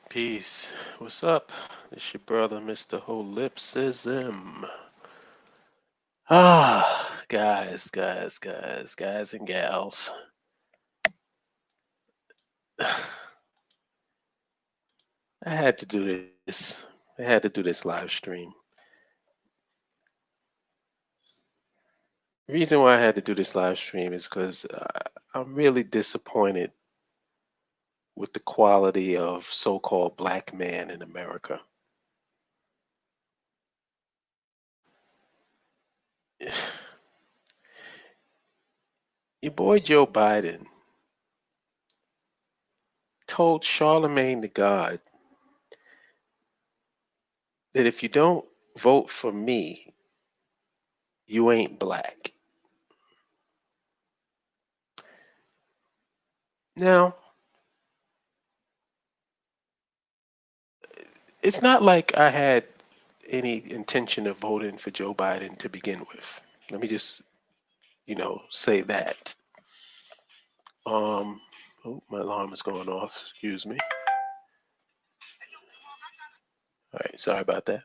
Peace. What's up? It's your brother, Mr. Holipsism. Guys and gals. I had to do this. I had to do this live stream. The reason why I had to do this live stream is because I'm really disappointed with the quality of so-called black man in America. Your boy Joe Biden told Charlemagne the God that if you don't vote for me, you ain't black. Now, it's not like I had any intention of voting for Joe Biden to begin with. Let me just, say that. Um, oh, my alarm is going off. Excuse me. All right, sorry about that.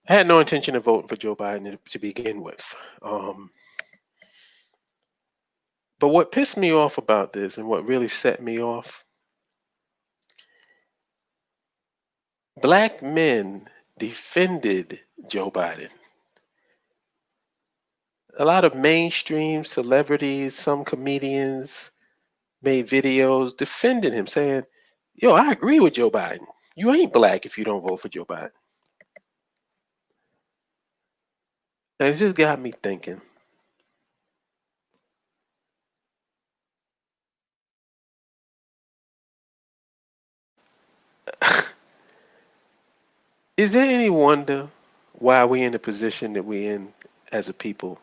I had no intention of voting for Joe Biden to begin with. But what pissed me off about this and what really set me off, black men defended Joe Biden. A lot of mainstream celebrities, some comedians made videos defending him, saying, "Yo, I agree with Joe Biden. You ain't black if you don't vote for Joe Biden." And it just got me thinking, is there any wonder why we're in the position that we're in as a people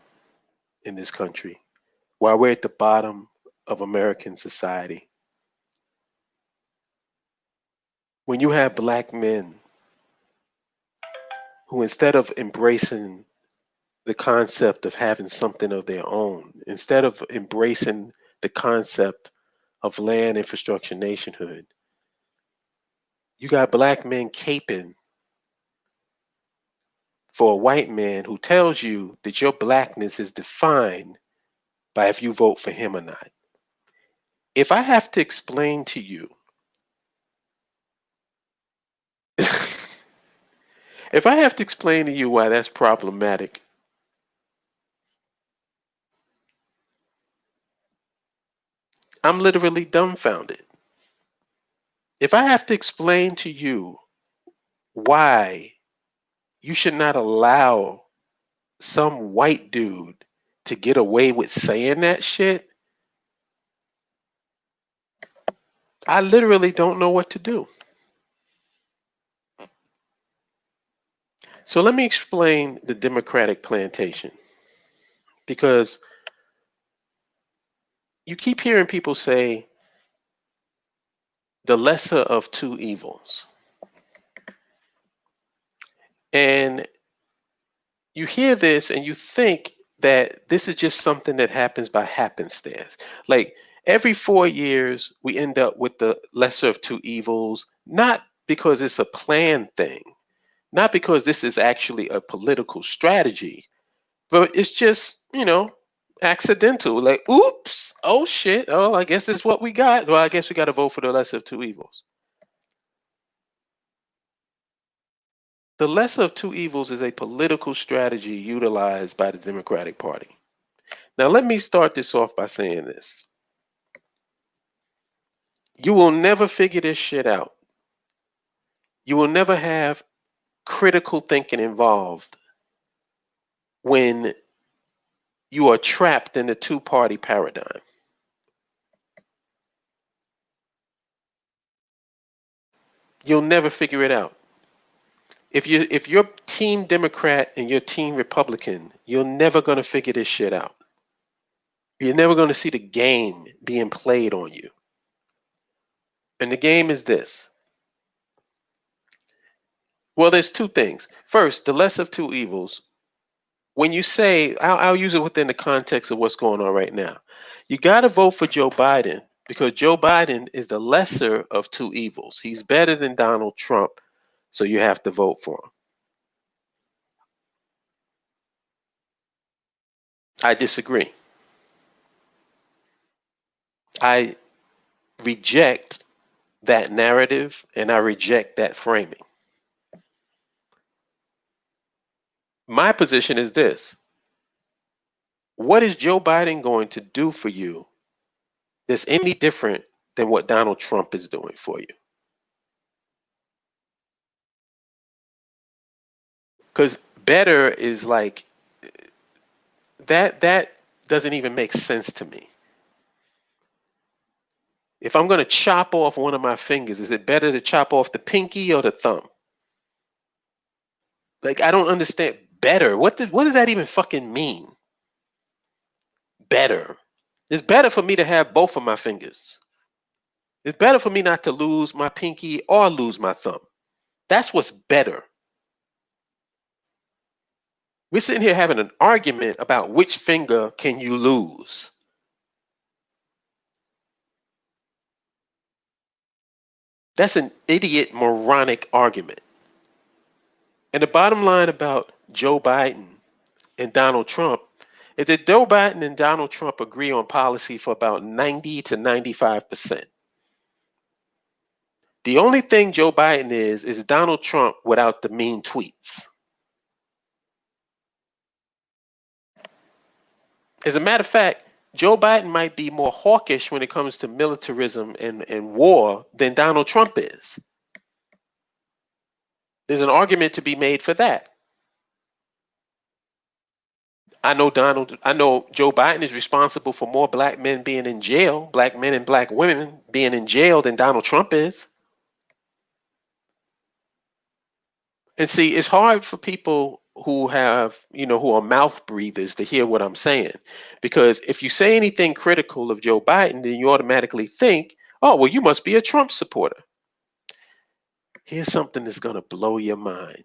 in this country? Why we're at the bottom of American society? When you have black men who, instead of embracing the concept of having something of their own, instead of embracing the concept of land infrastructure nationhood, you got black men caping for a white man who tells you that your blackness is defined by if you vote for him or not. If I have to explain to you, if I have to explain to you why that's problematic, I'm literally dumbfounded. If I have to explain to you why you should not allow some white dude to get away with saying that shit, I literally don't know what to do. So let me explain the Democratic plantation, because you keep hearing people say the lesser of two evils. And you hear this and you think that this is just something that happens by happenstance. Like every 4 years, we end up with the lesser of two evils, not because it's a planned thing, not because this is actually a political strategy, but it's just, accidental. Like, oops, oh shit, oh, I guess it's what we got. Well, I guess we got to vote for the lesser of two evils. The lesser of two evils is a political strategy utilized by the Democratic Party. Now, let me start this off by saying this. You will never figure this shit out. You will never have critical thinking involved when you are trapped in the two-party paradigm. You'll never figure it out. If you're team Democrat and you're team Republican, you're never going to figure this shit out. You're never going to see the game being played on you. And the game is this. Well, there's two things. First, the less of two evils. When you say, I'll use it within the context of what's going on right now. You got to vote for Joe Biden because Joe Biden is the lesser of two evils. He's better than Donald Trump, so you have to vote for him. I disagree. I reject that narrative and I reject that framing. My position is this: what is Joe Biden going to do for you that's any different than what Donald Trump is doing for you? Because better is like that doesn't even make sense to me. If I'm going to chop off one of my fingers, is it better to chop off the pinky or the thumb? Like, I don't understand better. What does that even fucking mean? Better. It's better for me to have both of my fingers. It's better for me not to lose my pinky or lose my thumb. That's what's better. We're sitting here having an argument about which finger can you lose. That's an idiot, moronic argument. And the bottom line about Joe Biden and Donald Trump is that Joe Biden and Donald Trump agree on policy for about 90 to 95%. The only thing Joe Biden is Donald Trump without the mean tweets. As a matter of fact, Joe Biden might be more hawkish when it comes to militarism and war than Donald Trump is. There's an argument to be made for that. I know Joe Biden is responsible for more black men being in jail, black men and black women being in jail than Donald Trump is. And see, it's hard for people who have, who are mouth breathers to hear what I'm saying. Because if you say anything critical of Joe Biden, then you automatically think, oh, well, you must be a Trump supporter. Here's something that's going to blow your mind.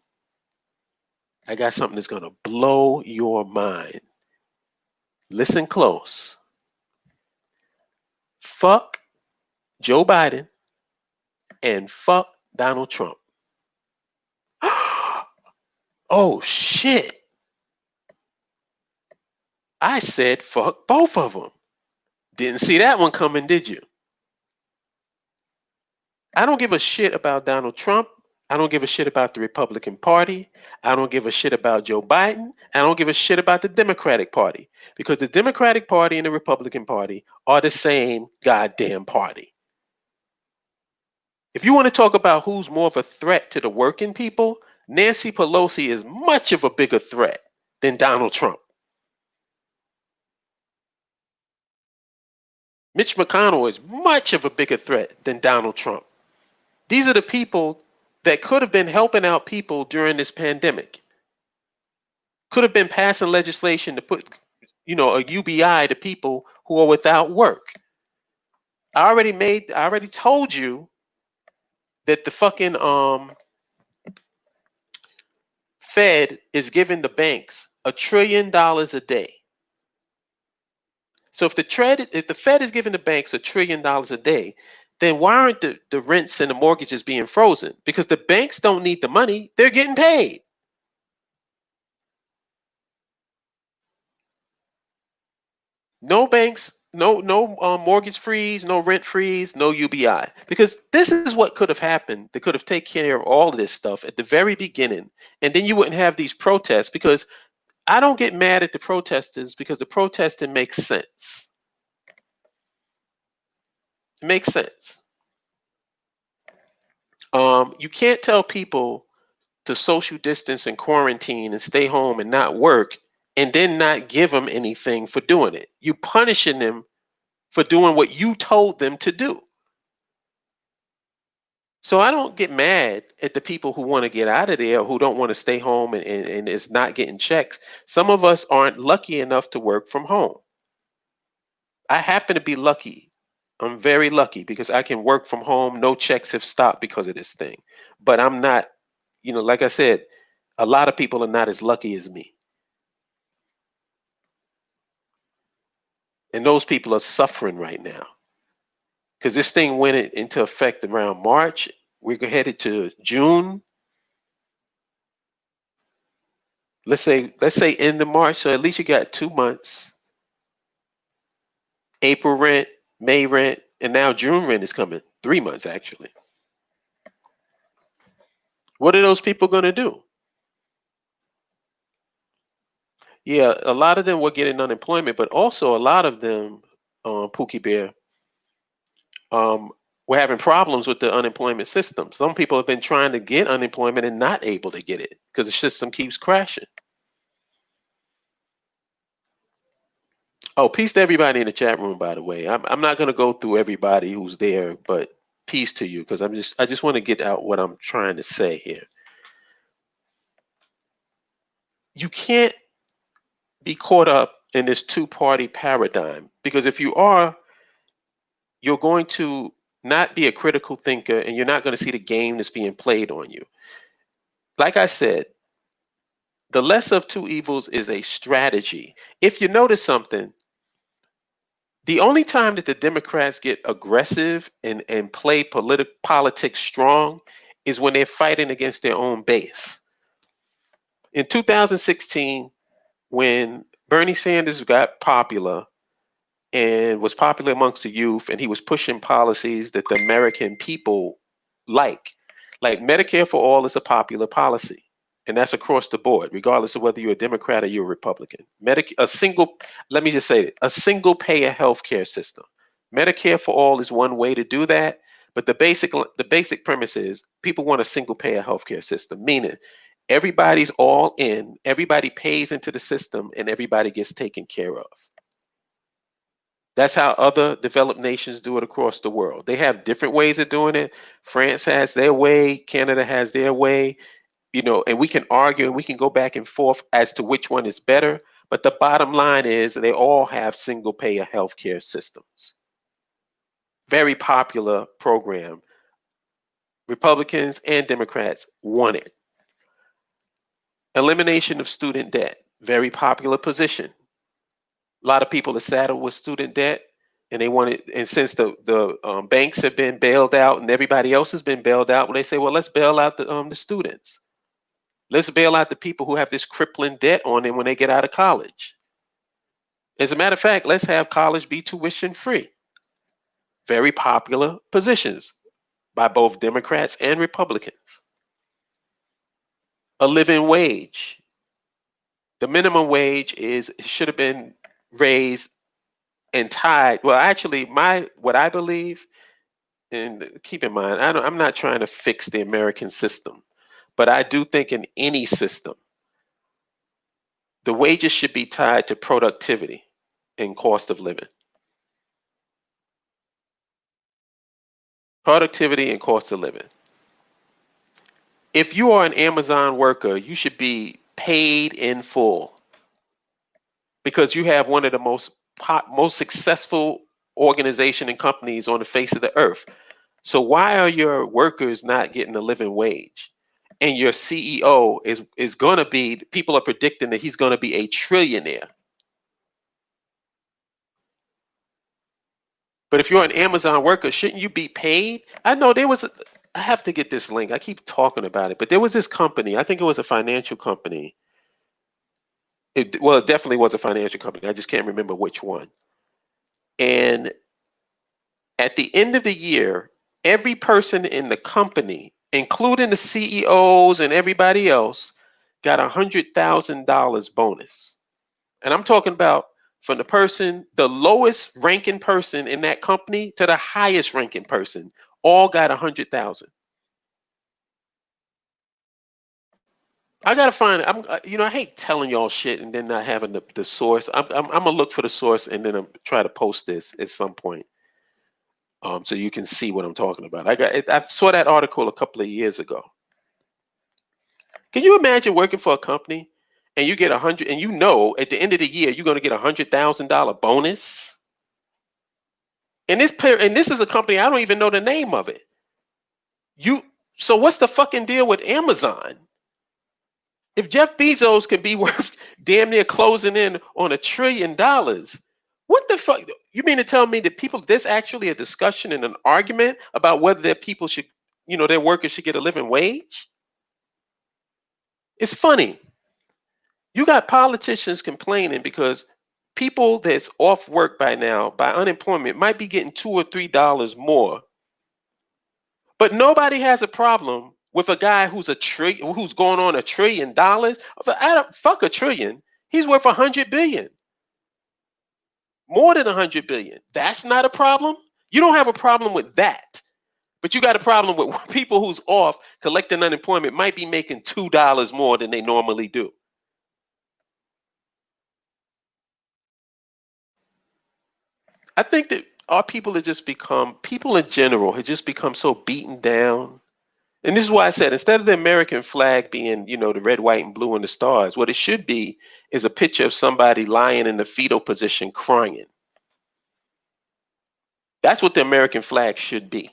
I got something that's going to blow your mind. Listen close. Fuck Joe Biden and fuck Donald Trump. Oh, shit. I said fuck both of them. Didn't see that one coming, did you? I don't give a shit about Donald Trump. I don't give a shit about the Republican Party. I don't give a shit about Joe Biden. I don't give a shit about the Democratic Party because the Democratic Party and the Republican Party are the same goddamn party. If you want to talk about who's more of a threat to the working people, Nancy Pelosi is much of a bigger threat than Donald Trump. Mitch McConnell is much of a bigger threat than Donald Trump. These are the people that could have been helping out people during this pandemic. Could have been passing legislation to put, a UBI to people who are without work. I already told you that the fucking Fed is giving the banks $1 trillion a day. So if the Fed is giving the banks $1 trillion a day, then why aren't the rents and the mortgages being frozen? Because the banks don't need the money, they're getting paid. No banks, no mortgage freeze, no rent freeze, no UBI. Because this is what could have happened. They could have taken care of all of this stuff at the very beginning, and then you wouldn't have these protests. Because I don't get mad at the protesters because the protesting makes sense. It makes sense. You can't tell people to social distance and quarantine and stay home and not work, and then not give them anything for doing it. You punishing them for doing what you told them to do. So I don't get mad at the people who want to get out of there, or who don't want to stay home and is not getting checks. Some of us aren't lucky enough to work from home. I happen to be lucky. I'm very lucky because I can work from home. No checks have stopped because of this thing. But I'm not, like I said, a lot of people are not as lucky as me. And those people are suffering right now. because this thing went into effect around March. We're headed to June. Let's say end of March. So at least you got 2 months. April rent, May rent, and now June rent is coming. 3 months actually. What are those people going to do? Yeah, a lot of them were getting unemployment, but also a lot of them, Pookie Bear, um, were having problems with the unemployment system. Some people have been trying to get unemployment and not able to get it because the system keeps crashing. Oh, peace to everybody in the chat room, by the way. I'm not going to go through everybody who's there, but peace to you because I just want to get out what I'm trying to say here. You can't be caught up in this two-party paradigm because if you are, you're going to not be a critical thinker and you're not going to see the game that's being played on you. Like I said, the lesser of two evils is a strategy. If you notice something, the only time that the Democrats get aggressive and play politics strong is when they're fighting against their own base. In 2016, when Bernie Sanders got popular and was popular amongst the youth, and he was pushing policies that the American people like Medicare for all is a popular policy, and that's across the board, regardless of whether you're a Democrat or you're a Republican. Let me just say it, a single payer healthcare system. Medicare for all is one way to do that, but the basic premise is people want a single payer healthcare system, meaning everybody's all in, everybody pays into the system, and everybody gets taken care of. That's how other developed nations do it across the world. They have different ways of doing it. France has their way, Canada has their way, and we can argue and we can go back and forth as to which one is better. But the bottom line is they all have single payer healthcare systems. Very popular program. Republicans and Democrats want it. Elimination of student debt. Very popular position. A lot of people are saddled with student debt, and they want it. And since the banks have been bailed out and everybody else has been bailed out, well, they say, well, let's bail out the students. Let's bail out the people who have this crippling debt on them when they get out of college. As a matter of fact, let's have college be tuition free. Very popular positions by both Democrats and Republicans. A living wage. The minimum wage should have been raised and tied. Well, actually, what I believe, and keep in mind, I'm not trying to fix the American system, but I do think in any system, the wages should be tied to productivity and cost of living. Productivity and cost of living. If you are an Amazon worker, you should be paid in full because you have one of the most successful organization and companies on the face of the earth. So why are your workers not getting a living wage? And your CEO is going to be, people are predicting that he's going to be a trillionaire. But if you're an Amazon worker, shouldn't you be paid? I know I have to get this link. I keep talking about it, but there was this company, I think it was a financial company. It definitely was a financial company. I just can't remember which one. And at the end of the year, every person in the company, including the CEOs and everybody else, got $100,000 bonus. And I'm talking about from the lowest ranking person in that company to the highest ranking person, all got 100,000. I gotta find. I hate telling y'all shit and then not having the source. I'm gonna look for the source and then I'm try to post this at some point, so you can see what I'm talking about. I saw that article a couple of years ago. Can you imagine working for a company and you get 100, and at the end of the year you're gonna get $100,000 bonus? And this is a company I don't even know the name of it. You so what's the fucking deal with Amazon? If Jeff Bezos can be worth damn near closing in on $1 trillion, What the fuck? You mean to tell me that people, there's actually a discussion and an argument about whether their people should, their workers should get a living wage? It's funny. You got politicians complaining because people that's off work by now, by unemployment, might be getting $2 or $3 more. But nobody has a problem with a guy who's going on $1 trillion. I don't fuck $1 trillion. He's worth 100 billion, more than 100 billion. That's not a problem. You don't have a problem with that. But you got a problem with people who's off collecting unemployment might be making $2 more than they normally do. I think that our people have just become, people in general have just become so beaten down. And this is why I said, instead of the American flag being, the red, white, and blue and the stars, what it should be is a picture of somebody lying in the fetal position crying. That's what the American flag should be.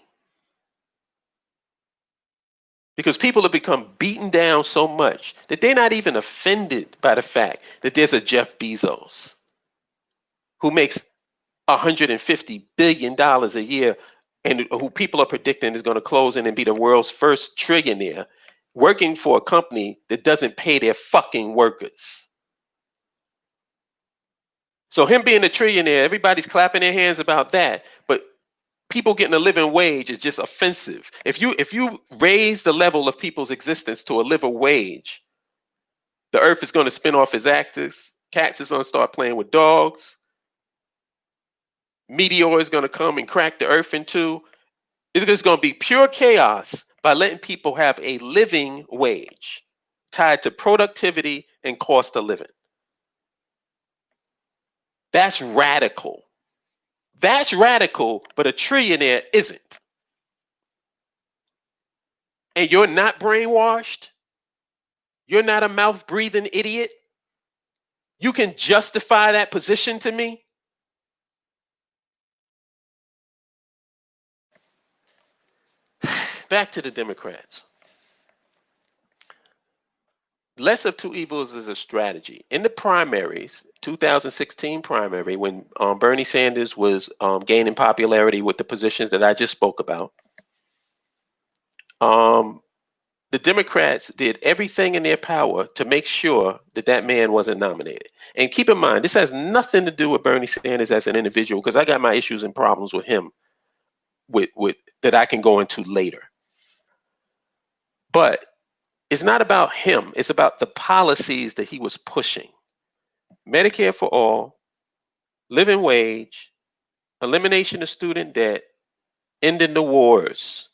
Because people have become beaten down so much that they're not even offended by the fact that there's a Jeff Bezos who makes $150 billion a year and who people are predicting is going to close in and be the world's first trillionaire, working for a company that doesn't pay their fucking workers. So him being a trillionaire, everybody's clapping their hands about that, but people getting a living wage is just offensive. If you raise the level of people's existence to a living wage, the earth is going to spin off its axis. Cats is going to start playing with dogs. Meteor is going to come and crack the earth in two. It's just going to be pure chaos by letting people have a living wage tied to productivity and cost of living. That's radical. That's radical, but a trillionaire isn't. And you're not brainwashed. You're not a mouth breathing idiot. You can justify that position to me. Back to the Democrats. Less of two evils is a strategy. In the primaries, 2016 primary, when Bernie Sanders was gaining popularity with the positions that I just spoke about, the Democrats did everything in their power to make sure that that man wasn't nominated. And keep in mind, this has nothing to do with Bernie Sanders as an individual, because I got my issues and problems with him with that I can go into later. But it's not about him. It's about the policies that he was pushing. Medicare for all, living wage, elimination of student debt, ending the wars,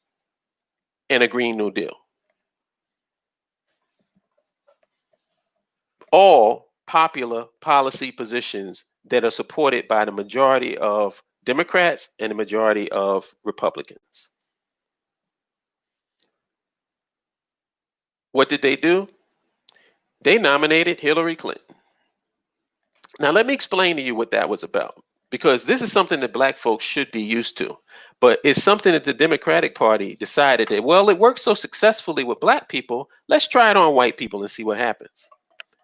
and a Green New Deal. All popular policy positions that are supported by the majority of Democrats and the majority of Republicans. What did they do? They nominated Hillary Clinton. Now, let me explain to you what that was about, because this is something that Black folks should be used to. But it's something that the Democratic Party decided that, well, it works so successfully with Black people, let's try it on white people and see what happens.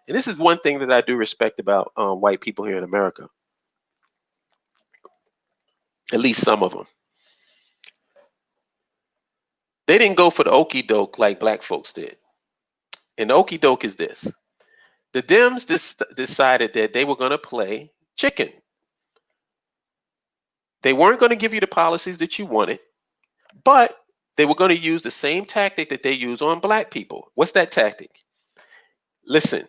And this is one thing that I do respect about white people here in America, at least some of them. They didn't go for the okey doke like Black folks did. And the okey doke is this: the Dems decided that they were going to play chicken. They weren't going to give you the policies that you wanted, but they were going to use the same tactic that they use on Black people. What's that tactic? Listen,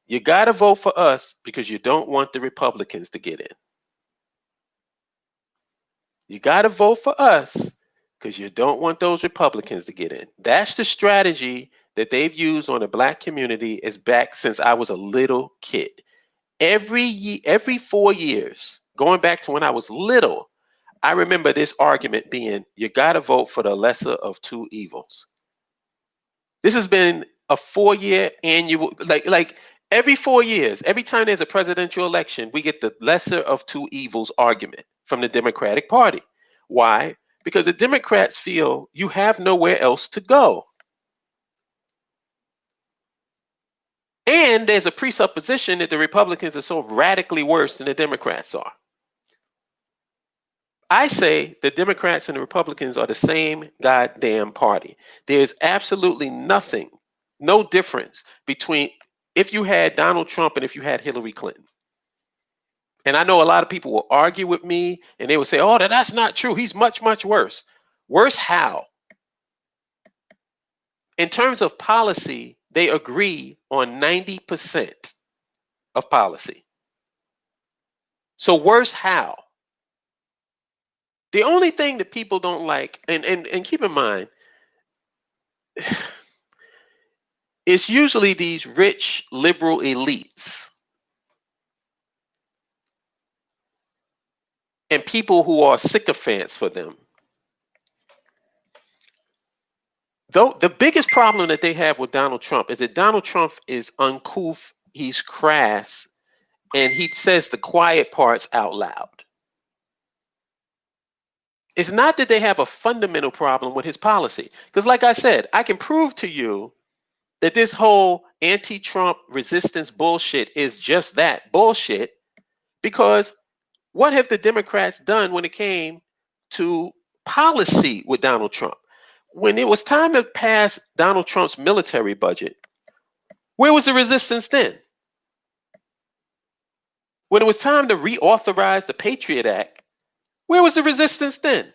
you got to vote for us because you don't want the Republicans to get in. You got to vote for us because you don't want those Republicans to get in. That's the strategy that they've used on the Black community is back since I was a little kid. Every 4 years, going back to when I was little, I remember this argument being, you got to vote for the lesser of two evils. This has been a 4-year annual, like every 4 years, every time there's a presidential election, we get the lesser of two evils argument from the Democratic Party. Why? Because the Democrats feel you have nowhere else to go. And there's a presupposition that the Republicans are so radically worse than the Democrats are. I say the Democrats and the Republicans are the same goddamn party. There's absolutely nothing, no difference between if you had Donald Trump and if you had Hillary Clinton. And I know a lot of people will argue with me and they will say, oh, that's not true. He's much, much worse. Worse how? In terms of policy, they agree on 90% of policy. So worse how? The only thing that people don't like, and keep in mind, it's usually these rich liberal elites and people who are sycophants for them. Though the biggest problem that they have with Donald Trump is that Donald Trump is uncouth, he's crass, and he says the quiet parts out loud. It's not that they have a fundamental problem with his policy. Because, like I said, I can prove to you that this whole anti Trump resistance bullshit is just that bullshit. Because what have the Democrats done when it came to policy with Donald Trump? When it was time to pass Donald Trump's military budget, where was the resistance then? When it was time to reauthorize the Patriot Act, where was the resistance then?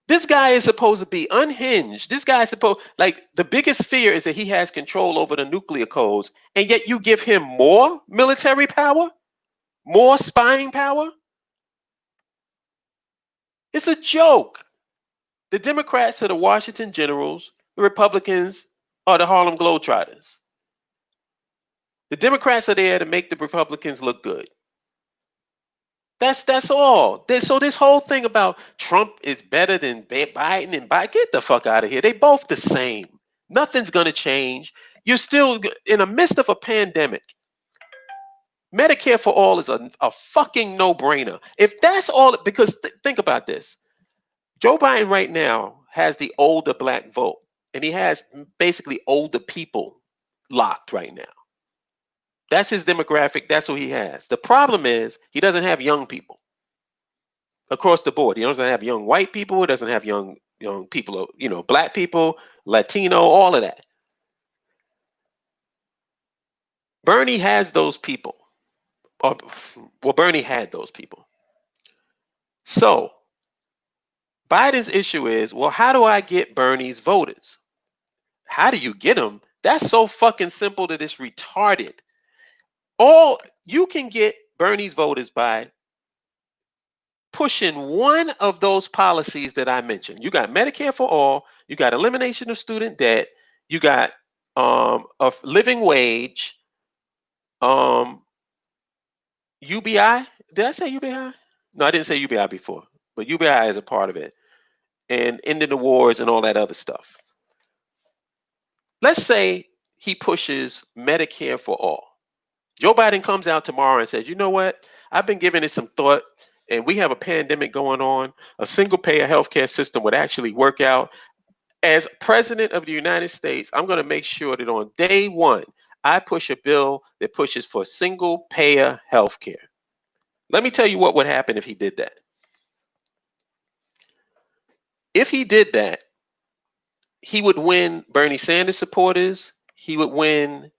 This guy is supposed to be unhinged. This guy is supposed, like, the biggest fear is that he has control over the nuclear codes, and yet you give him more military power, more spying power. It's a joke. The Democrats are the Washington Generals, the Republicans are the Harlem Globetrotters. The Democrats are there to make the Republicans look good. That's all. So this whole thing about Trump is better than Biden and Biden, get the fuck out of here. They both the same. Nothing's gonna change. You're still in the midst of a pandemic. Medicare for all is a fucking no-brainer. If that's all, because think about this. Joe Biden right now has the older black vote, and he has basically older people locked right now. That's his demographic. That's what he has. The problem is he doesn't have young people across the board. He doesn't have young white people. He doesn't have young people. Black people, Latino, all of that. Bernie has those people. Well, Bernie had those people. So Biden's issue is, well, how do I get Bernie's voters? How do you get them? That's so fucking simple that it's retarded. All you can get Bernie's voters by pushing one of those policies that I mentioned. You got Medicare for all, you got elimination of student debt, you got a living wage, UBI. Did I say UBI? No, I didn't say UBI before, but UBI is a part of it, and ending the wars and all that other stuff. Let's say he pushes Medicare for all. Joe Biden comes out tomorrow and says, you know what? I've been giving it some thought, and we have a pandemic going on. A single payer healthcare system would actually work out. As president of the United States, I'm going to make sure that on day one, I push a bill that pushes for single payer healthcare. Let me tell you what would happen if he did that. If he did that, he would win Bernie Sanders supporters. He would win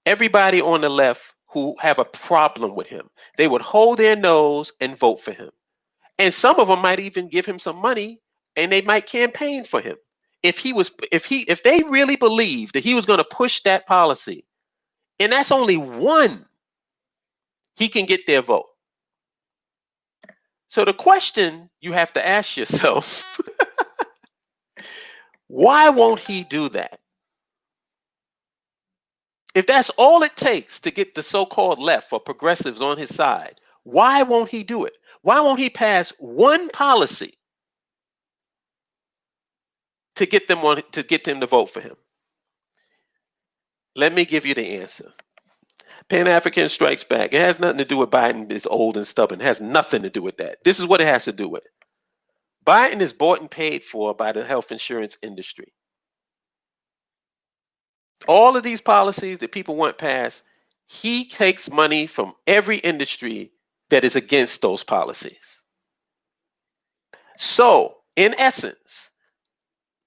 everybody on the left who have a problem with him. They would hold their nose and vote for him. And some of them might even give him some money, and they might campaign for him. If they really believed that he was going to push that policy, and that's only one, he can get their vote. So the question you have to ask yourself, why won't he do that? If that's all it takes to get the so-called left or progressives on his side, why won't he do it? Why won't he pass one policy to get them to vote for him? Let me give you the answer. Pan-African strikes back. It has nothing to do with Biden is old and stubborn. It has nothing to do with that. This is what it has to do with. Biden is bought and paid for by the health insurance industry. All of these policies that people want passed, he takes money from every industry that is against those policies. So, in essence,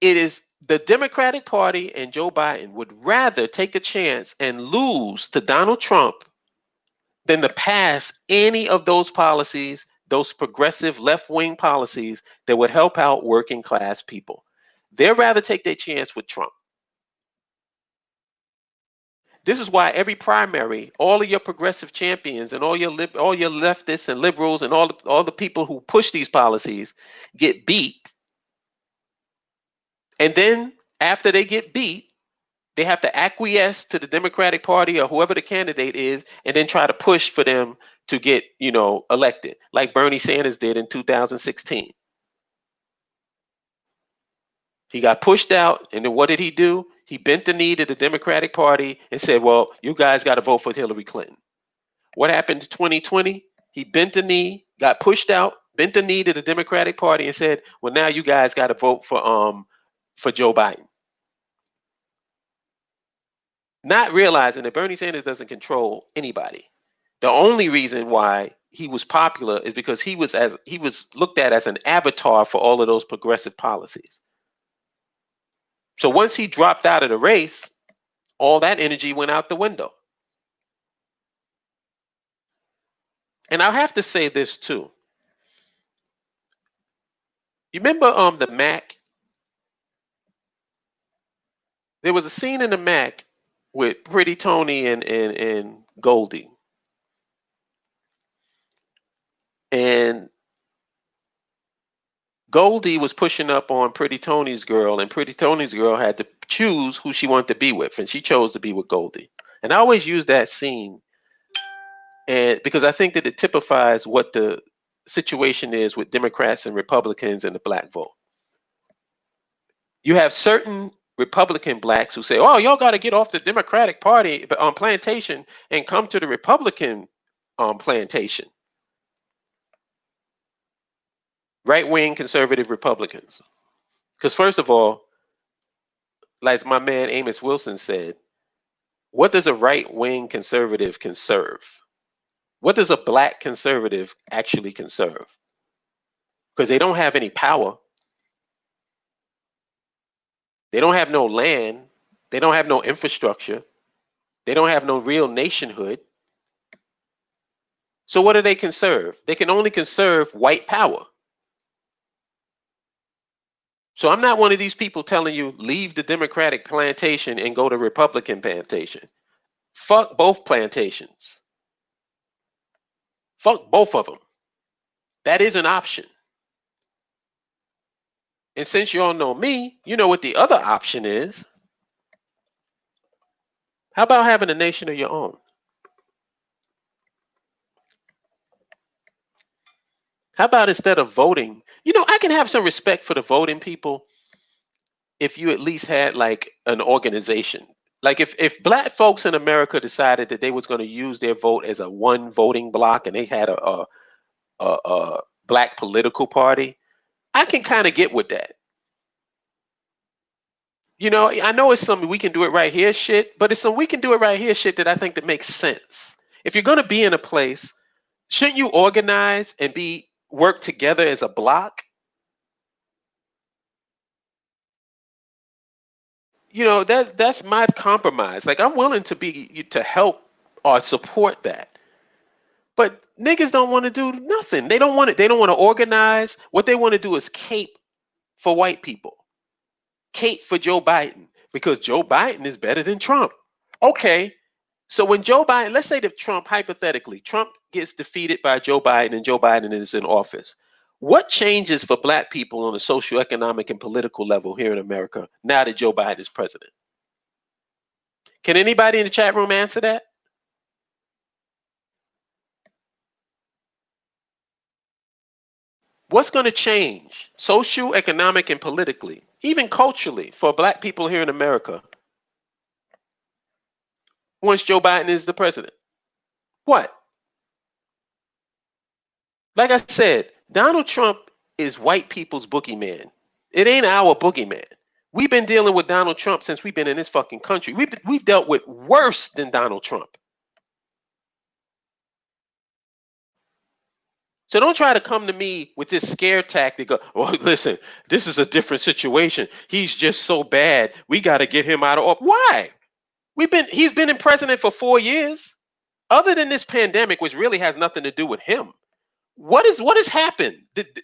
it is the Democratic Party and Joe Biden would rather take a chance and lose to Donald Trump than to pass any of those policies, those progressive left wing policies that would help out working class people. They'd rather take their chance with Trump. This is why every primary, all of your progressive champions and all your leftists and liberals and all the people who push these policies get beat. And then after they get beat, they have to acquiesce to the Democratic Party or whoever the candidate is, and then try to push for them to get, elected, like Bernie Sanders did in 2016. He got pushed out, and then what did he do? He bent the knee to the Democratic Party and said, "Well, you guys got to vote for Hillary Clinton." What happened in 2020? He bent the knee, got pushed out, bent the knee to the Democratic Party, and said, "Well, now you guys got to vote for Joe Biden." Not realizing that Bernie Sanders doesn't control anybody. The only reason why he was popular is because he was looked at as an avatar for all of those progressive policies. So once he dropped out of the race, all that energy went out the window. And I have to say this too. You remember the Mac? There was a scene in the Mac with Pretty Tony and Goldie. And Goldie was pushing up on Pretty Tony's girl, and Pretty Tony's girl had to choose who she wanted to be with, and she chose to be with Goldie. And I always use that scene, and because I think that it typifies what the situation is with Democrats and Republicans and the black vote. You have certain Republican blacks who say, "Oh, y'all got to get off the Democratic Party on plantation and come to the Republican plantation." Right wing conservative Republicans. Because first of all, like my man Amos Wilson said, what does a right wing conservative conserve? What does a black conservative actually conserve? Because they don't have any power. They don't have no land. They don't have no infrastructure. They don't have no real nationhood. So what do they conserve? They can only conserve white power. So I'm not one of these people telling you leave the Democratic plantation and go to Republican plantation. Fuck both plantations. Fuck both of them. That is an option. And since you all know me, you know what the other option is. How about having a nation of your own? How about instead of voting, I can have some respect for the voting people if you at least had like an organization. Like if black folks in America decided that they was going to use their vote as a one voting block and they had a black political party, I can kind of get with that. I know it's some we can do it right here shit, but it's some we can do it right here shit that I think that makes sense. If you're going to be in a place, shouldn't you organize and be work together as a block? That's my compromise. Like I'm willing to help or support that. But niggas don't want to do nothing. They don't want to organize. What they want to do is cape for white people. Cape for Joe Biden because Joe Biden is better than Trump. Okay. So when Joe Biden, let's say that Trump gets defeated by Joe Biden and Joe Biden is in office. What changes for black people on a socioeconomic and political level here in America now that Joe Biden is president? Can anybody in the chat room answer that? What's going to change socioeconomic and politically, even culturally, for black people here in America once Joe Biden is the president? What? Like I said, Donald Trump is white people's boogeyman. It ain't our boogeyman. We've been dealing with Donald Trump since we've been in this fucking country. We've dealt with worse than Donald Trump. So don't try to come to me with this scare tactic of, well, listen, this is a different situation. He's just so bad. We got to get him out of office. Why? He's been in president for 4 years. Other than this pandemic, which really has nothing to do with him. What has happened?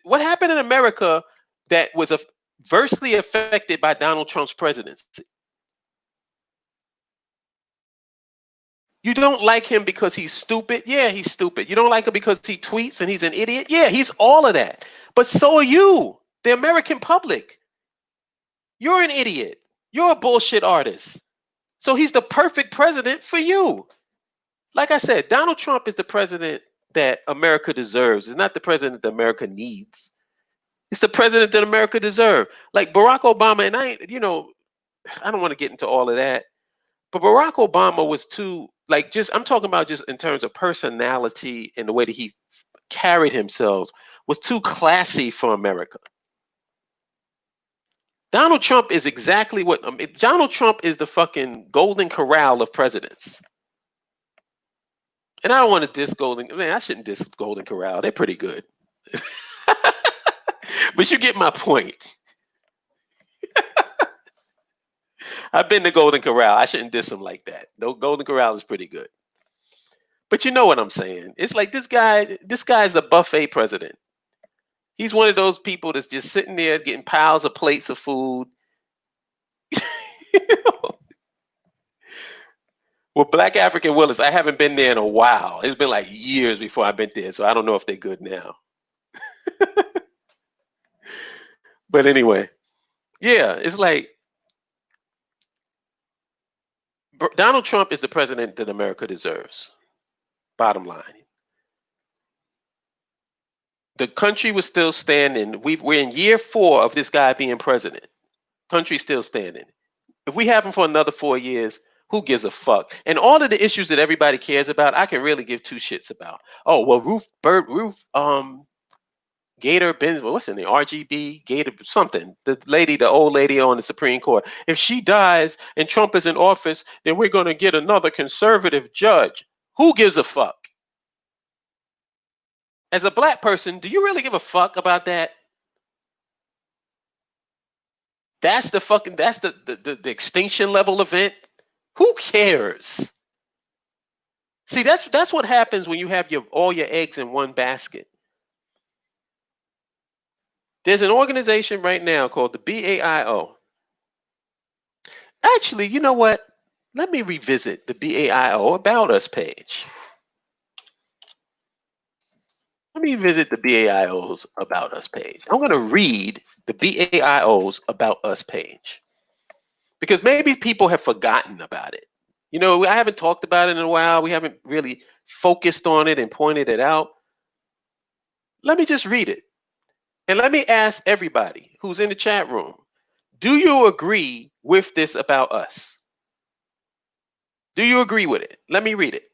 What happened in America that was adversely affected by Donald Trump's presidency? You don't like him because he's stupid? Yeah, he's stupid. You don't like him because he tweets and he's an idiot? Yeah, he's all of that. But so are you, the American public. You're an idiot. You're a bullshit artist. So he's the perfect president for you. Like I said, Donald Trump is the president that America deserves. It's not the president that America needs. It's the president that America deserves. Like Barack Obama, and I don't want to get into all of that. But Barack Obama was too, like, I'm talking about just in terms of personality and the way that he carried himself, was too classy for America. Donald Trump is exactly what Donald Trump is, the fucking golden corral of presidents. And I don't want to diss I shouldn't diss Golden Corral. They're pretty good. But you get my point. I've been to Golden Corral. I shouldn't diss them like that. No, Golden Corral is pretty good. But you know what I'm saying? It's like this guy's a buffet president. He's one of those people that's just sitting there getting piles of plates of food. Well, Black African Willis, I haven't been there in a while. It's been like years before I've been there, so I don't know if they're good now. But anyway, yeah, it's like Donald Trump is the president that America deserves. Bottom line. The country was still standing. We're in year 4 of this guy being president. Country's still standing. If we have him for another 4 years, who gives a fuck? And all of the issues that everybody cares about, I can really give two shits about. Oh, well, Gator Benz, what's in the RGB Gator something? The old lady on the Supreme Court. If she dies and Trump is in office, then we're going to get another conservative judge. Who gives a fuck? As a black person, do you really give a fuck about that? That's the extinction level event. Who cares? See, that's what happens when you have all your eggs in one basket. There's an organization right now called the BAIO. Actually, you know what? Let me revisit the BAIO About Us page. Let me visit the BAIO's About Us page. I'm going to read the BAIO's About Us page because maybe people have forgotten about it. I haven't talked about it in a while. We haven't really focused on it and pointed it out. Let me just read it. And let me ask everybody who's in the chat room, do you agree with this about us? Do you agree with it? Let me read it.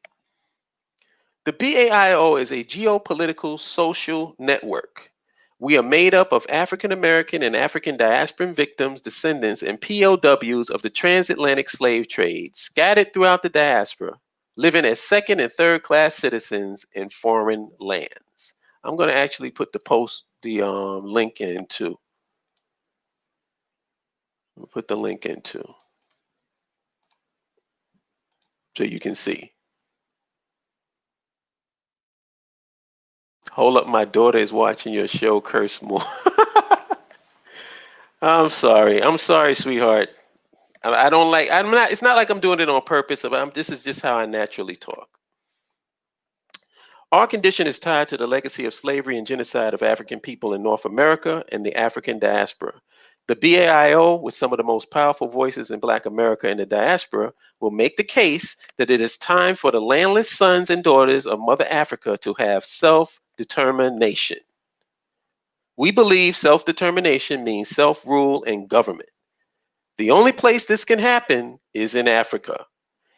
The BAIO is a geopolitical social network. We are made up of African American and African diasporan victims, descendants, and POWs of the transatlantic slave trade scattered throughout the diaspora, living as second and third class citizens in foreign lands. I'm going to actually put the link in too. I'll put the link in too, so you can see. Hold up, my daughter is watching your show, Curse More. I'm sorry, sweetheart. I don't like. I'm not. It's not like I'm doing it on purpose. This is just how I naturally talk. Our condition is tied to the legacy of slavery and genocide of African people in North America and the African diaspora. The BAIO, with some of the most powerful voices in Black America and the diaspora, will make the case that it is time for the landless sons and daughters of Mother Africa to have self-determination. We believe self-determination means self-rule and government. The only place this can happen is in Africa.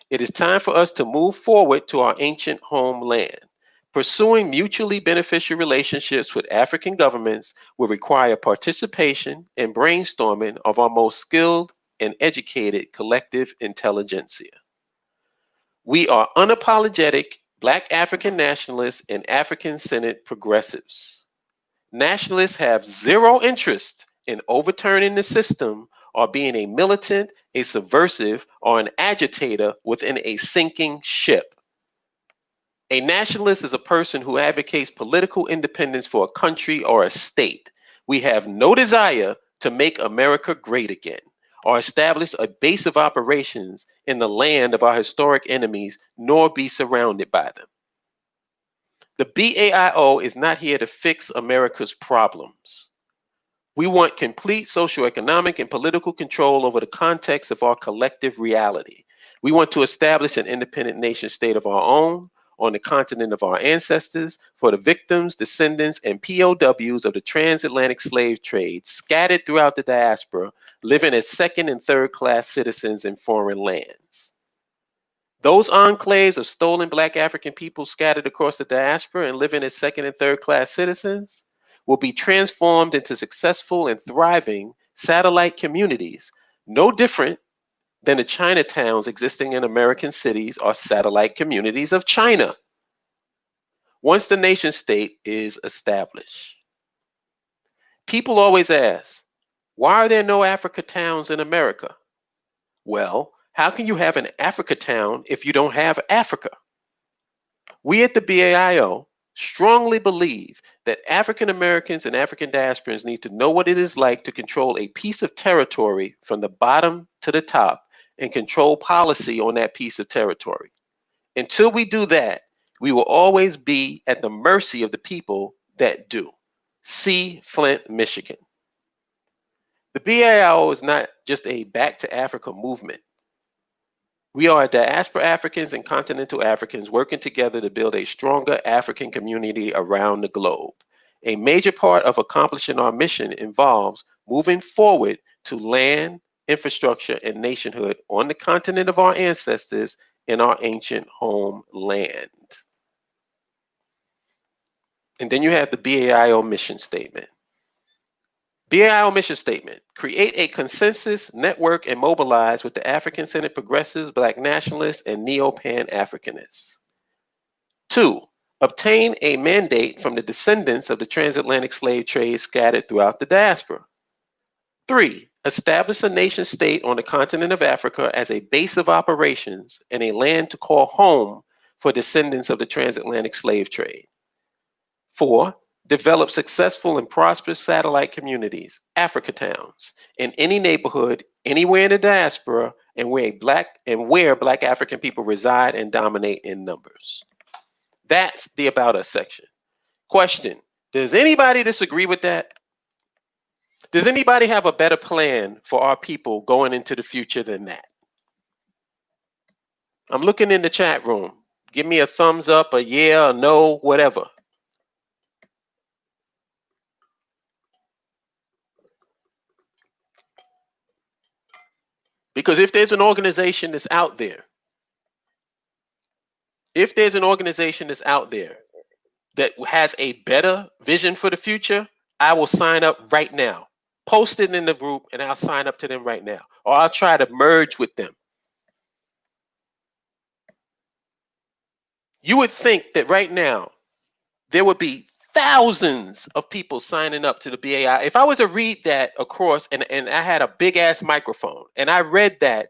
It is time for us to move forward to our ancient homeland. Pursuing mutually beneficial relationships with African governments will require participation and brainstorming of our most skilled and educated collective intelligentsia. We are unapologetic Black African nationalists and African Senate progressives. Nationalists have zero interest in overturning the system or being a militant, a subversive, or an agitator within a sinking ship. A nationalist is a person who advocates political independence for a country or a state. We have no desire to make America great again or establish a base of operations in the land of our historic enemies, nor be surrounded by them. The BAIO is not here to fix America's problems. We want complete socioeconomic and political control over the context of our collective reality. We want to establish an independent nation state of our own on the continent of our ancestors for the victims, descendants, and POWs of the transatlantic slave trade scattered throughout the diaspora, living as second and third class citizens in foreign lands. Those enclaves of stolen Black African people scattered across the diaspora and living as second and third class citizens will be transformed into successful and thriving satellite communities, no different than the Chinatowns existing in American cities are satellite communities of China. Once the nation state is established, people always ask, why are there no Africa towns in America? Well, how can you have an Africa town if you don't have Africa? We at the BAIO strongly believe that African Americans and African diasporans need to know what it is like to control a piece of territory from the bottom to the top and control policy on that piece of territory. Until we do that, we will always be at the mercy of the people that do. See Flint, Michigan. The BAIO is not just a back to Africa movement. We are diaspora Africans and continental Africans working together to build a stronger African community around the globe. A major part of accomplishing our mission involves moving forward to land, infrastructure, and nationhood on the continent of our ancestors in our ancient homeland. And then you have the BAIO mission statement. BAIO mission statement: create a consensus, network, and mobilize with the African Senate progressives, Black nationalists, and neo-Pan Africanists. 2. Obtain a mandate from the descendants of the transatlantic slave trade scattered throughout the diaspora. 3. Establish a nation state on the continent of Africa as a base of operations and a land to call home for descendants of the transatlantic slave trade. 4. Develop successful and prosperous satellite communities, Africa towns, in any neighborhood, anywhere in the diaspora, and where Black African people reside and dominate in numbers. That's the About Us section. Question: does anybody disagree with that? Does anybody have a better plan for our people going into the future than that? I'm looking in the chat room. Give me a thumbs up, a yeah, a no, whatever. Because if there's an organization that's out there, that has a better vision for the future, I will sign up right now. Post it in the group and I'll sign up to them right now. Or I'll try to merge with them. You would think that right now there would be thousands of people signing up to the BAI. If I was to read that across and I had a big ass microphone and I read that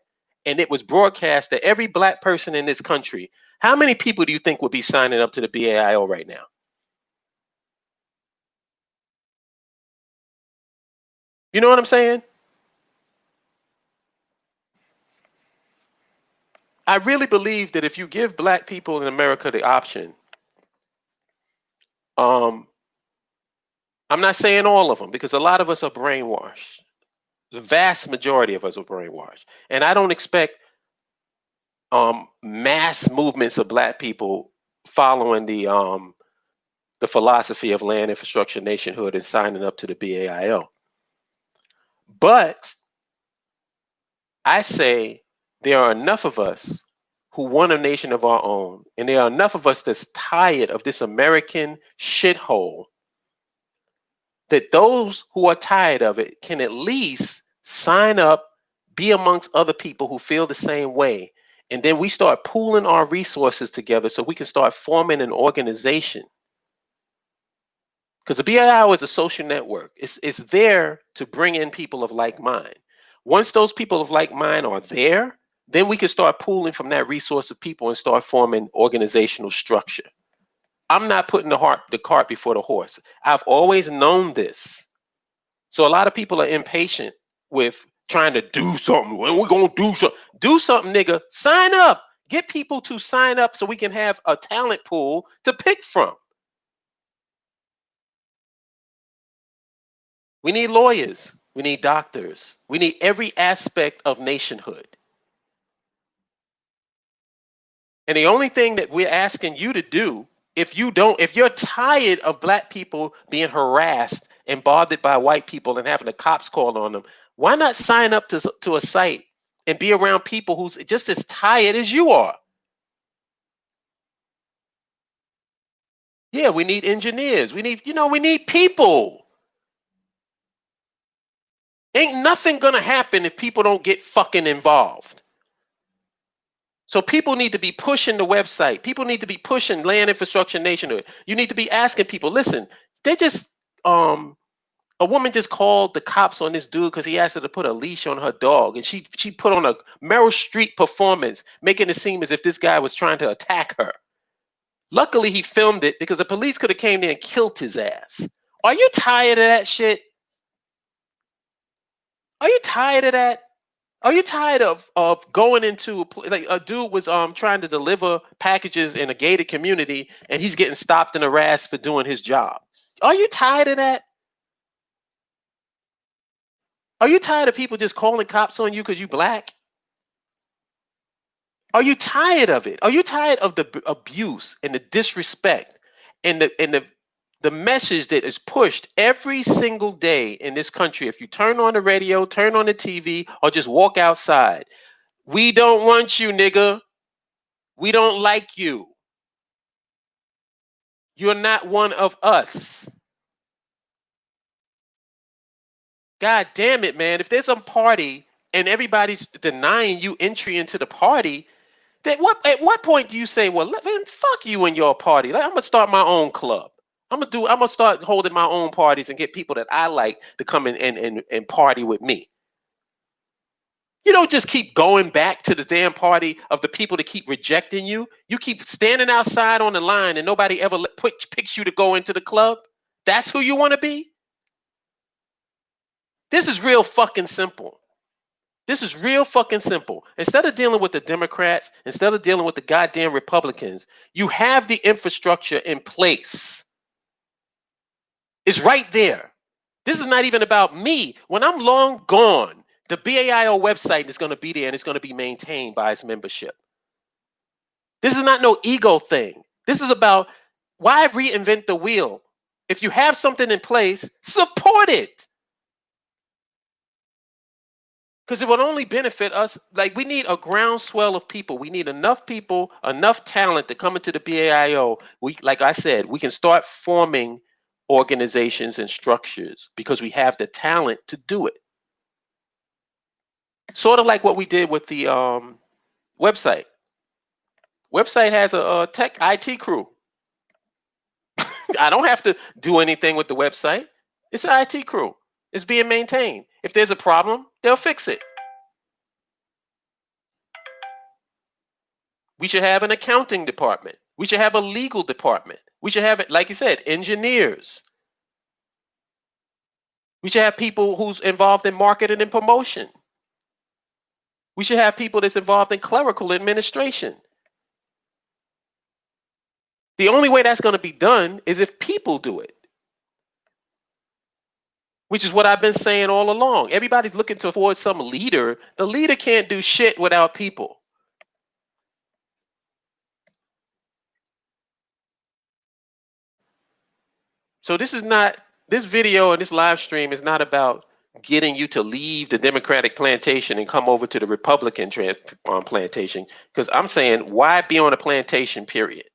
and it was broadcast to every Black person in this country, how many people do you think would be signing up to the BAIO right now? You know what I'm saying? I really believe that if you give Black people in America the option, um, I'm not saying all of them because a lot of us are brainwashed. The vast majority of us are brainwashed, and I don't expect mass movements of Black people following the philosophy of land, infrastructure, nationhood, and signing up to the BAIO. But I say there are enough of us who want a nation of our own, and there are enough of us that's tired of this American shithole, that those who are tired of it can at least sign up, be amongst other people who feel the same way, And then we start pooling our resources together so we can start forming an organization. Because the BIO is a social network. It's there to bring in people of like mind. Once those people of like mind are there, then we can start pooling from that resource of people and start forming organizational structure. I'm not putting the cart before the horse. I've always known this. So a lot of people are impatient with trying to do something. When we're gonna do something, nigga. Sign up. Get people to sign up so we can have a talent pool to pick from. We need lawyers. We need doctors. We need every aspect of nationhood. And the only thing that we're asking you to do, if you're tired of black people being harassed and bothered by white people and having the cops call on them, why not sign up to a site and be around people who's just as tired as you are? Yeah, we need engineers. We need people. Ain't nothing gonna happen if people don't get fucking involved. So people need to be pushing the website. People need to be pushing land infrastructure nationhood. You need to be asking people, listen, they just a woman just called the cops on this dude because he asked her to put a leash on her dog, and she put on a Meryl Streep performance, making it seem as if this guy was trying to attack her. Luckily, he filmed it because the police could have came there and killed his ass. Are you tired of that shit? Are you tired of that? Are you tired of going into like a dude was trying to deliver packages in a gated community and he's getting stopped and harassed for doing his job? Are you tired of that? Are you tired of people just calling cops on you because you black? Are you tired of it? Are you tired of the abuse and the disrespect and the message that is pushed every single day in this country? If you turn on the radio, turn on the TV, or just walk outside, we don't want you, nigga. We don't like you. You're not one of us. God damn it, man. If there's a party and everybody's denying you entry into the party, then at what point do you say, well, man, fuck you and your party? Like, I'm gonna start my own club. I'm gonna start holding my own parties and get people that I like to come in and party with me. You don't just keep going back to the damn party of the people that keep rejecting you. You keep standing outside on the line and nobody ever picks you to go into the club. That's who you want to be? This is real fucking simple. This is real fucking simple. Instead of dealing with the Democrats, instead of dealing with the goddamn Republicans, you have the infrastructure in place. It's right there. This is not even about me. When I'm long gone, the BAIO website is going to be there and it's going to be maintained by its membership. This is not no ego thing. This is about, why reinvent the wheel? If you have something in place, support it. Because it would only benefit us. Like, we need a groundswell of people. We need enough people, enough talent to come into the BAIO. Like I said, we can start forming organizations and structures because we have the talent to do it. Sort of like what we did with the website. Website has a tech IT crew. I don't have to do anything with the website. It's an IT crew. It's being maintained. If there's a problem, they'll fix it. We should have an accounting department. We should have a legal department. We should have, like you said, engineers. We should have people who's involved in marketing and promotion. We should have people that's involved in clerical administration. The only way that's going to be done is if people do it, which is what I've been saying all along. Everybody's looking towards some leader. The leader can't do shit without people. So this video and this live stream is not about getting you to leave the Democratic plantation and come over to the Republican plantation. Because I'm saying, why be on a plantation, period?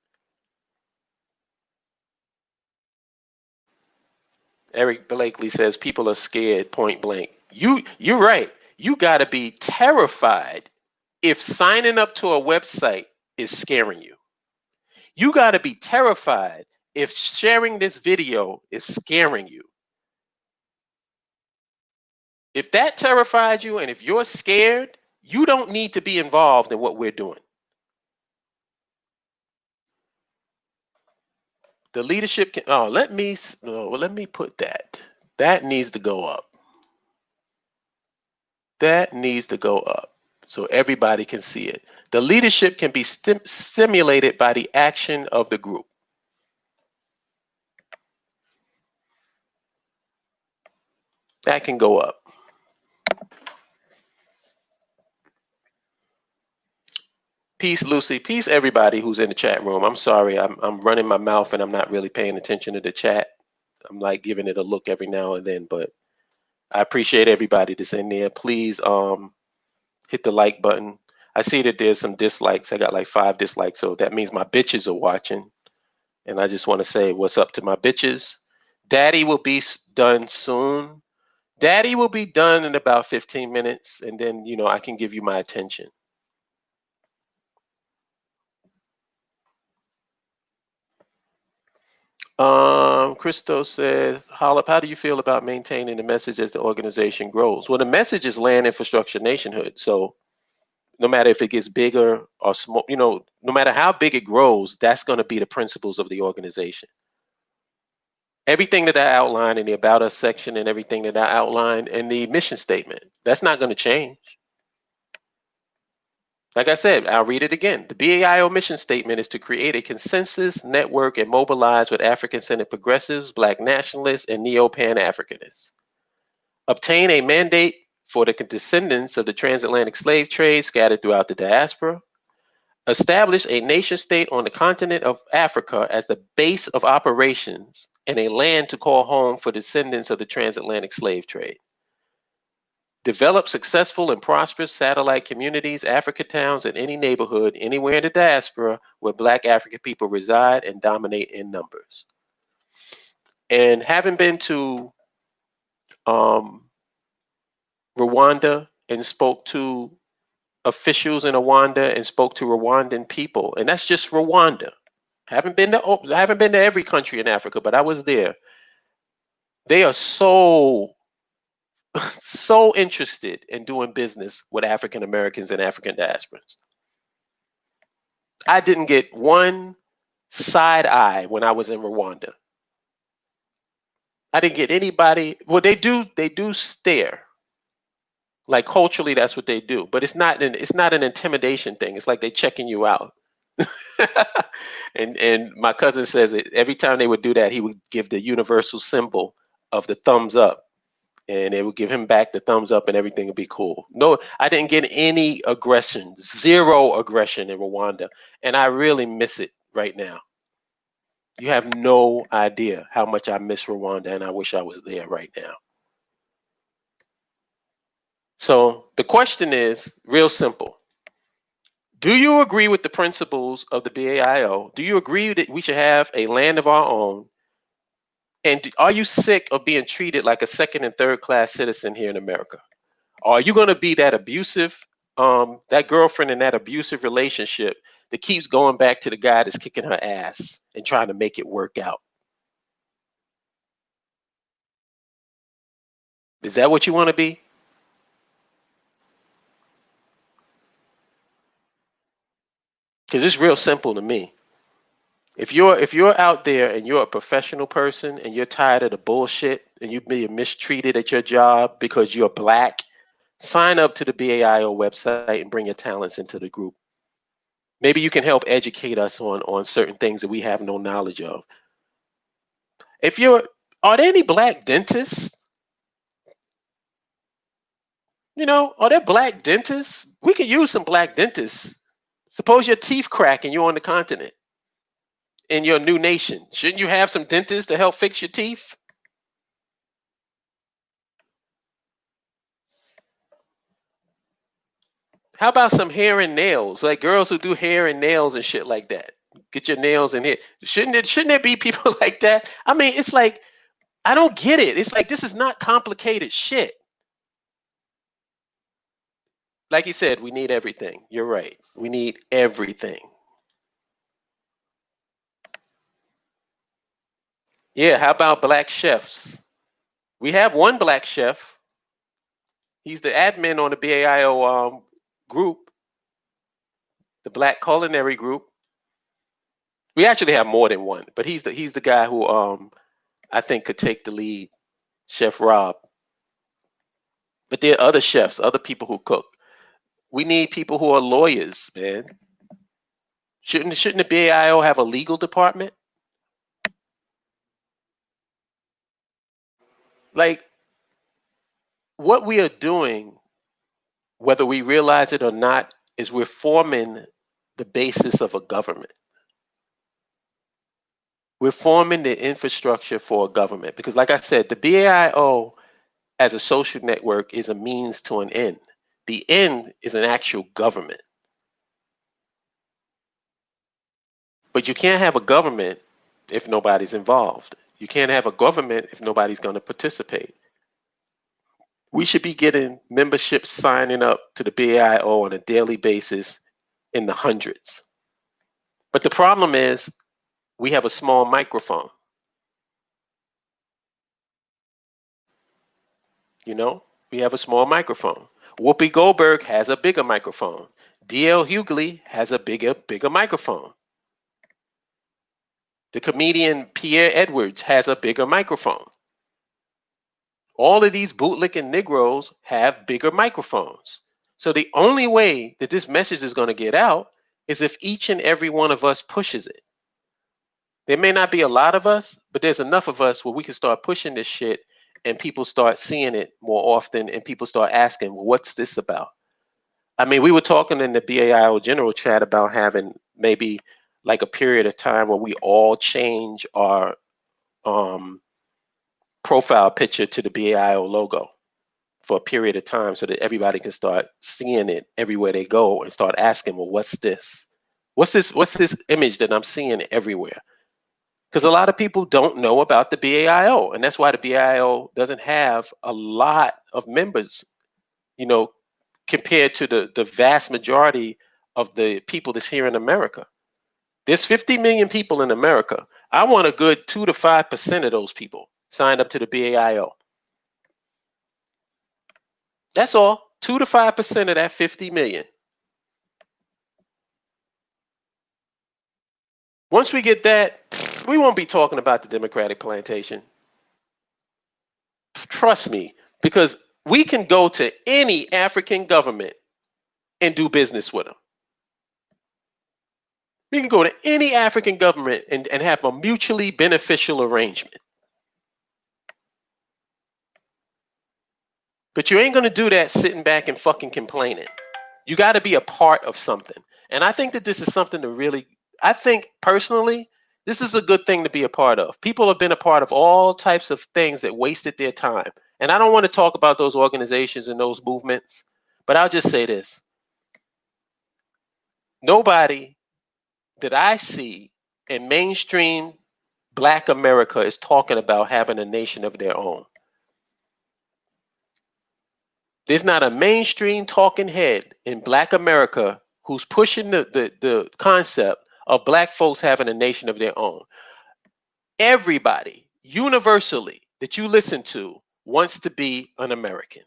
Eric Blakely says people are scared, point blank. You're right. You got to be terrified if signing up to a website is scaring you, you got to be terrified if sharing this video is scaring you. If that terrifies you and if you're scared, you don't need to be involved in what we're doing. The leadership can, oh, let me put that. That needs to go up. That needs to go up so everybody can see it. The leadership can be stimulated by the action of the group. That can go up. Peace, Lucy. Peace, everybody who's in the chat room. I'm sorry, I'm running my mouth and I'm not really paying attention to the chat. I'm like giving it a look every now and then, but I appreciate everybody that's in there. Please hit the like button. I see that there's some dislikes. I got like 5 dislikes, so that means my bitches are watching. And I just want to say what's up to my bitches. Daddy will be done soon. Daddy will be done in about 15 minutes, and then I can give you my attention. Christo says, Hollop, how do you feel about maintaining the message as the organization grows? Well, the message is land infrastructure nationhood. So no matter if it gets bigger or small, no matter how big it grows, that's going to be the principles of the organization. Everything that I outlined in the About Us section and everything that I outlined in the mission statement, that's not going to change. Like I said, I'll read it again. The BAIO mission statement is to create a consensus network and mobilize with African-centered progressives, Black nationalists, and neo-Pan-Africanists. Obtain a mandate for the descendants of the transatlantic slave trade scattered throughout the diaspora. Establish a nation state on the continent of Africa as the base of operations and a land to call home for descendants of the transatlantic slave trade. Develop successful and prosperous satellite communities, Africa towns, in any neighborhood, anywhere in the diaspora where Black African people reside and dominate in numbers. And having been to Rwanda and spoke to officials in Rwanda and spoke to Rwandan people, and that's just Rwanda. I haven't been to every country in Africa, but I was there. They are so interested in doing business with African Americans and African diasporans. I didn't get one side eye when I was in Rwanda. I didn't get anybody. Well, they do stare. Like culturally, that's what they do. But it's not an intimidation thing. It's like they checking you out. and my cousin says it every time they would do that, he would give the universal symbol of the thumbs up. And they would give him back the thumbs up and everything would be cool. No, I didn't get any aggression, zero aggression in Rwanda. And I really miss it right now. You have no idea how much I miss Rwanda and I wish I was there right now. So the question is real simple. Do you agree with the principles of the BAIO? Do you agree that we should have a land of our own? And are you sick of being treated like a second and third class citizen here in America? Are you going to be that abusive, that girlfriend in that abusive relationship that keeps going back to the guy that's kicking her ass and trying to make it work out? Is that what you want to be? Because it's real simple to me. If you're out there and you're a professional person and you're tired of the bullshit and you're being mistreated at your job because you're Black, sign up to the BAIO website and bring your talents into the group. Maybe you can help educate us on certain things that we have no knowledge of. Are there any Black dentists? Are there Black dentists? We could use some Black dentists. Suppose your teeth crack and you're on the continent in your new nation. Shouldn't you have some dentists to help fix your teeth? How about some hair and nails? Like girls who do hair and nails and shit like that. Get your nails in here. Shouldn't there be people like that? I mean, it's like I don't get it. It's like this is not complicated shit. Like you said, we need everything. You're right. We need everything. Yeah, how about black chefs? We have one black chef. He's the admin on the BAIO group, the Black Culinary Group. We actually have more than one, but he's the guy who I think could take the lead, Chef Rob. But there are other chefs, other people who cook. We need people who are lawyers, man. Shouldn't the BAIO have a legal department? Like what we are doing, whether we realize it or not, is we're forming the basis of a government. We're forming the infrastructure for a government because, like I said, the BAIO as a social network is a means to an end. The end is an actual government. But you can't have a government if nobody's involved. You can't have a government if nobody's going to participate. We should be getting membership signing up to the BAIO on a daily basis in the hundreds. But the problem is we have a small microphone. You know, we have a small microphone. Whoopi Goldberg has a bigger microphone. DL Hughley has a bigger microphone. The comedian Pierre Edwards has a bigger microphone. All of these bootlicking Negroes have bigger microphones. So the only way that this message is going to get out is if each and every one of us pushes it. There may not be a lot of us, but there's enough of us where we can start pushing this shit and people start seeing it more often and people start asking, well, what's this about? I mean, we were talking in the BAIO general chat about having maybe like a period of time where we all change our um, profile picture to the BAIO logo for a period of time so that everybody can start seeing it everywhere they go and start asking, well, what's this? What's this image that I'm seeing everywhere? Because a lot of people don't know about the BAIO, and that's why the BAIO doesn't have a lot of members, you know, compared to the vast majority of the people that's here in America. There's 50 million people in America. I want a good 2 to 5% of those people signed up to the BAIO. That's all. 2 to 5% of that 50 million. Once we get that, we won't be talking about the Democratic plantation. Trust me, because we can go to any African government and do business with them. We can go to any African government and have a mutually beneficial arrangement. But you ain't going to do that sitting back and fucking complaining. You got to be a part of something. And I think that this is something to really, I think personally, this is a good thing to be a part of. People have been a part of all types of things that wasted their time. And I don't want to talk about those organizations and those movements, but I'll just say this. Nobody that I see in mainstream Black America is talking about having a nation of their own. There's not a mainstream talking head in Black America who's pushing the concept of Black folks having a nation of their own. Everybody, universally, that you listen to wants to be an American.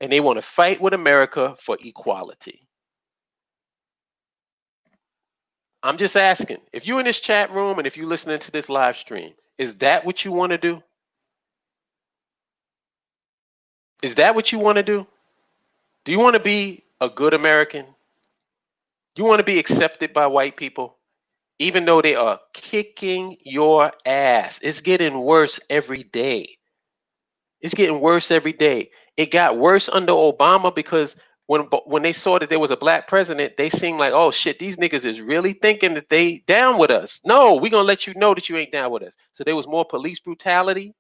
And they want to fight with America for equality. I'm just asking, if you're in this chat room and if you're listening to this live stream, is that what you want to do? Is that what you want to do? Do you want to be a good American? Do you want to be accepted by white people? Even though they are kicking your ass. It's getting worse every day. It's getting worse every day. It got worse under Obama because when they saw that there was a black president, they seemed like, oh shit, these niggas is really thinking that they down with us. No, we're gonna let you know that you ain't down with us. So there was more police brutality.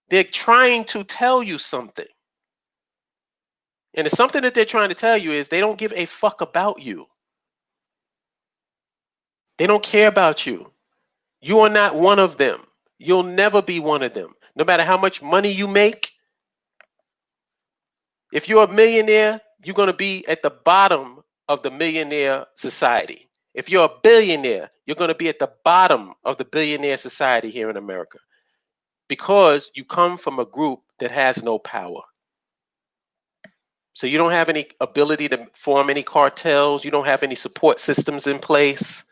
They're trying to tell you something. And it's something that they're trying to tell you is they don't give a fuck about you. They don't care about you. You are not one of them. You'll never be one of them. No matter how much money you make, If you're a millionaire, you're going to be at the bottom of the millionaire society. If you're a billionaire, you're going to be at the bottom of the billionaire society here in America because you come from a group that has no power. So you don't have any ability to form any cartels, you don't have any support systems in place.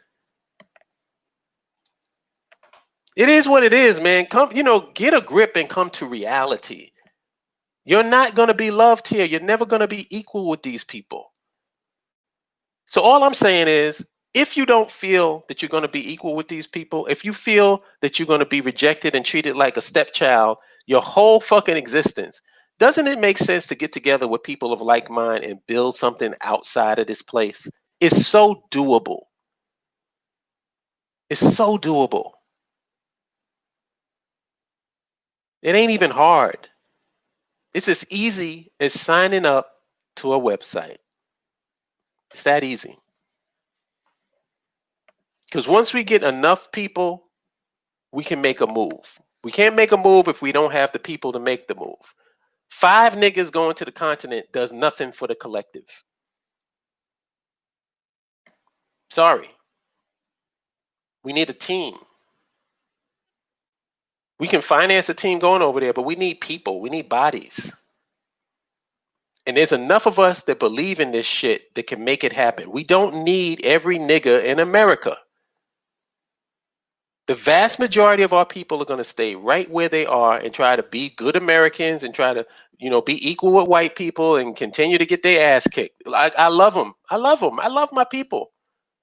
It is what it is, man. Come, get a grip and come to reality. You're not going to be loved here. You're never going to be equal with these people. So all I'm saying is, if you don't feel that you're going to be equal with these people, if you feel that you're going to be rejected and treated like a stepchild your whole fucking existence, doesn't it make sense to get together with people of like mind and build something outside of this place? It's so doable. It's so doable. It ain't even hard. It's as easy as signing up to a website. It's that easy. Because once we get enough people, we can make a move. We can't make a move if we don't have the people to make the move. 5 niggas going to the continent does nothing for the collective. Sorry. We need a team. We can finance a team going over there, but we need people. We need bodies. And there's enough of us that believe in this shit that can make it happen. We don't need every nigga in America. The vast majority of our people are going to stay right where they are and try to be good Americans and try to, be equal with white people and continue to get their ass kicked. I love them. I love them. I love my people.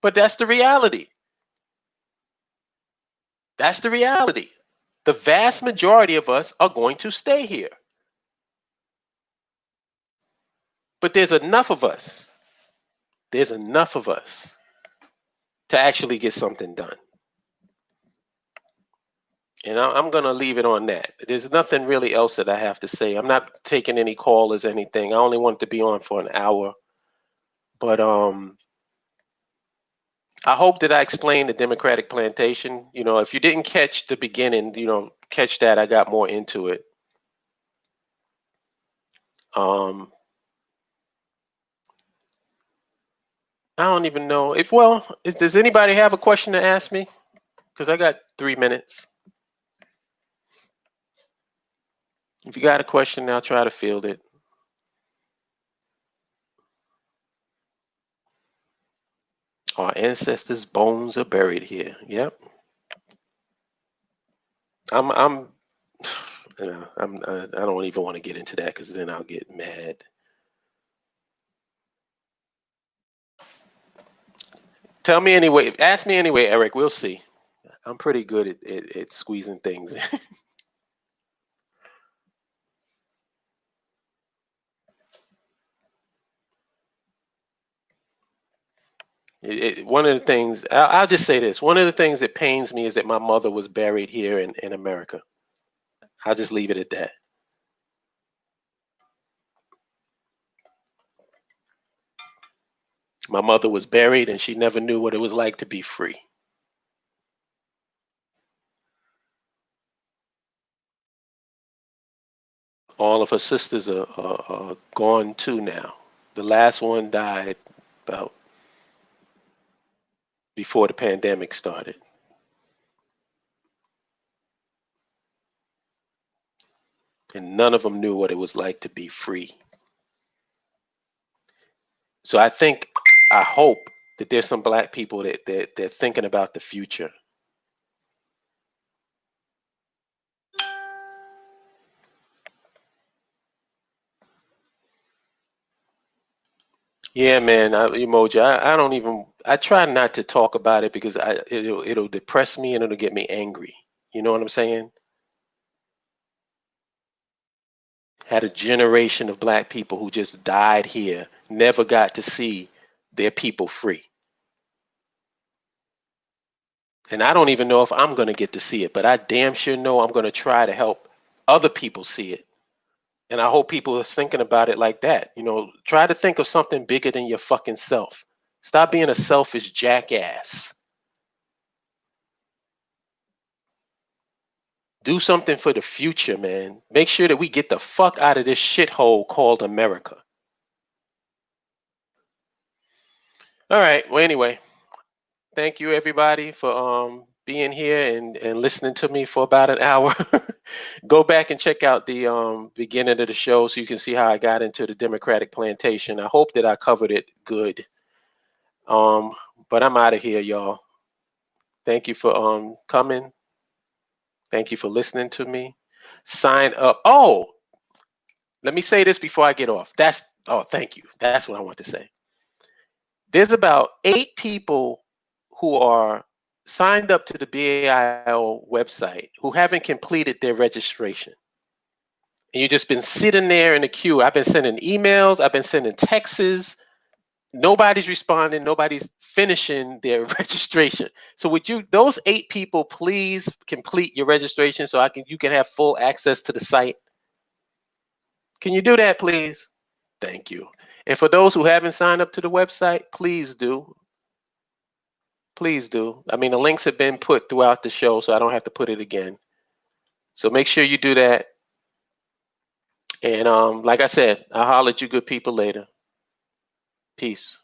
But that's the reality. That's the reality. The vast majority of us are going to stay here. But there's enough of us. There's enough of us to actually get something done. And I'm going to leave it on that. There's nothing really else that I have to say. I'm not taking any callers, anything. I only wanted to be on for an hour. But I hope that I explained the Democratic Plantation. If you didn't catch the beginning, catch that. I got more into it. Um, I don't even know if, does anybody have a question to ask me? Because I got 3 minutes. If you got a question, I'll try to field it. Our ancestors' bones are buried here. Yep. I'm I don't even want to get into that because then I'll get mad. Tell me anyway. Ask me anyway, Eric. We'll see. I'm pretty good at squeezing things. One of the things I'll just say this. One of the things that pains me is that my mother was buried here in America. I'll just leave it at that. My mother was buried and she never knew what it was like to be free. All of her sisters are gone too now. The last one died about before the pandemic started. And none of them knew what it was like to be free. So I hope that there's some black people that they're thinking about the future. Yeah, man, emoji. I don't even. I try not to talk about it because it'll depress me and it'll get me angry. You know what I'm saying? Had a generation of black people who just died here, never got to see their people free. And I don't even know if I'm going to get to see it, but I damn sure know I'm going to try to help other people see it. And I hope people are thinking about it like that. Try to think of something bigger than your fucking self. Stop being a selfish jackass. Do something for the future, man. Make sure that we get the fuck out of this shithole called America. All right. Well, anyway, thank you everybody for being here and listening to me for about an hour. Go back and check out the beginning of the show so you can see how I got into the Democratic plantation. I hope that I covered it good. Um, but I'm out of here, y'all. Thank you for coming. Thank you for listening to me. Sign up. Oh, let me say this before I get off. Thank you. That's what I want to say. There's about 8 people who are signed up to the BAIO website who haven't completed their registration. And you've just been sitting there in the queue. I've been sending emails, I've been sending texts. Nobody's responding, nobody's finishing their registration. So would you, those 8 people, please complete your registration so you can have full access to the site? Can you do that, please? Thank you. And for those who haven't signed up to the website, please do. Please do. I mean, the links have been put throughout the show, so I don't have to put it again. So make sure you do that. And like I said, I'll holler at you good people later. Peace.